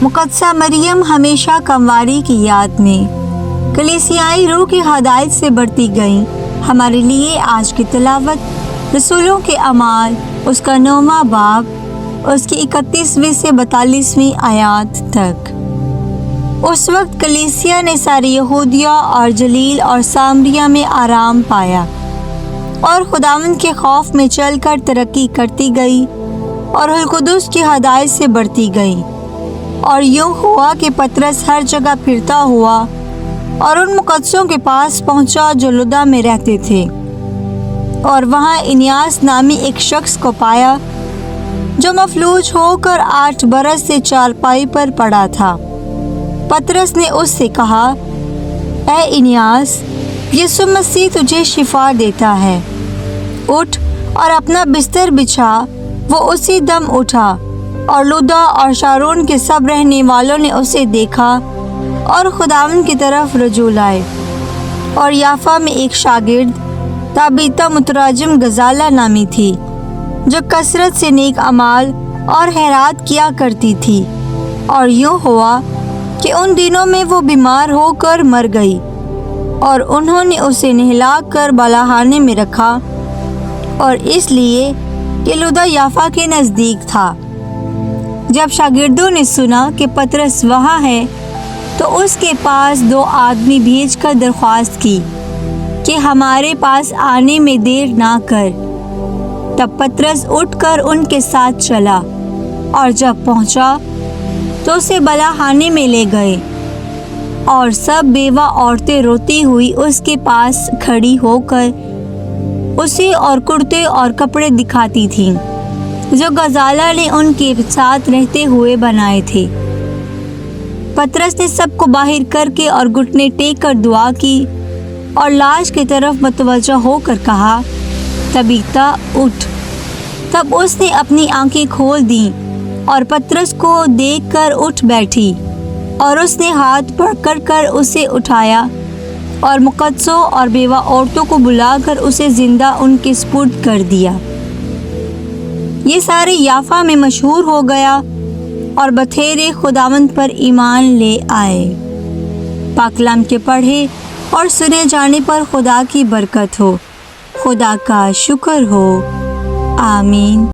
मुक़द्दसा मरियम हमेशा कमवारी की याद में कलीसियाई रूह की हदायत से बढ़ती गई। हमारे लिए आज की तिलावत रसूलों के अमाल उसका 9वां बाब उसकी 31वीं से 42वीं आयत तक। उस वक्त कलीसिया ने सारी यहूदिया और जलील और सामरिया में आराम पाया और खुदावंद के खौफ में चलकर तरक्की करती गई और रूह कुदुस की हदायत से बढ़ती गई। और यूँ हुआ कि पतरस हर जगह फिरता हुआ और उन मुक़द्दसों के पास पहुँचा जो लुद्दा में रहते थे, और वहाँ इनियास नामी एक शख्स को पाया जो मफलूज होकर 8 बरस से चारपाई पर पड़ा था। पतरस ने उससे कहा, ऐ इनियास, यीशु मसीह तुझे शिफा देता है, उठ और अपना बिस्तर बिछा। वो उसी दम उठा और लुद्दा और शारून के सब रहने वालों ने उसे देखा और खुदावंद की तरफ रजू लाए। और याफा में एक शागिर्द ताबीता मुतराजिम गजाला नामी थी, जो कसरत से नेक अमाल और खैरात किया करती थी। और यूँ हुआ कि उन दिनों में वो बीमार होकर मर गई और उन्होंने उसे नहला कर बालाखाने में रखा, और इसलिए कि लुद्दा याफा के नज़दीक था। जब शागिर्दों ने सुना कि पतरस वहाँ है, तो उसके पास 2 आदमी भेजकर दरख्वास्त की कि हमारे पास आने में देर ना कर। तब पतरस उठकर उनके साथ चला, और जब पहुँचा तो उसे बालाखाने में ले गए, और सब बेवा औरतें रोती हुई उसके पास खड़ी होकर उसे और कुर्ते और कपड़े दिखाती थीं, जो गजाला ने उनके साथ रहते हुए बनाए थे। पतरस ने सबको बाहर करके और घुटने टेक कर दुआ की और लाश की तरफ मतवज्जह होकर कहा, तबीता उठ। तब उसने अपनी आंखें खोल दी और पतरस को देखकर उठ बैठी, और उसने हाथ पकड़ कर उसे उठाया और मुक़द्दसों और बेवा औरतों को बुलाकर उसे जिंदा उनके सुपुर्द कर दिया। ये सारे याफा में मशहूर हो गया और बथेरे खुदावंद पर ईमान ले आए। पाक कलाम के पढ़े और सुने जाने पर खुदा की बरकत हो। खुदा का शुक्र हो। आमीन।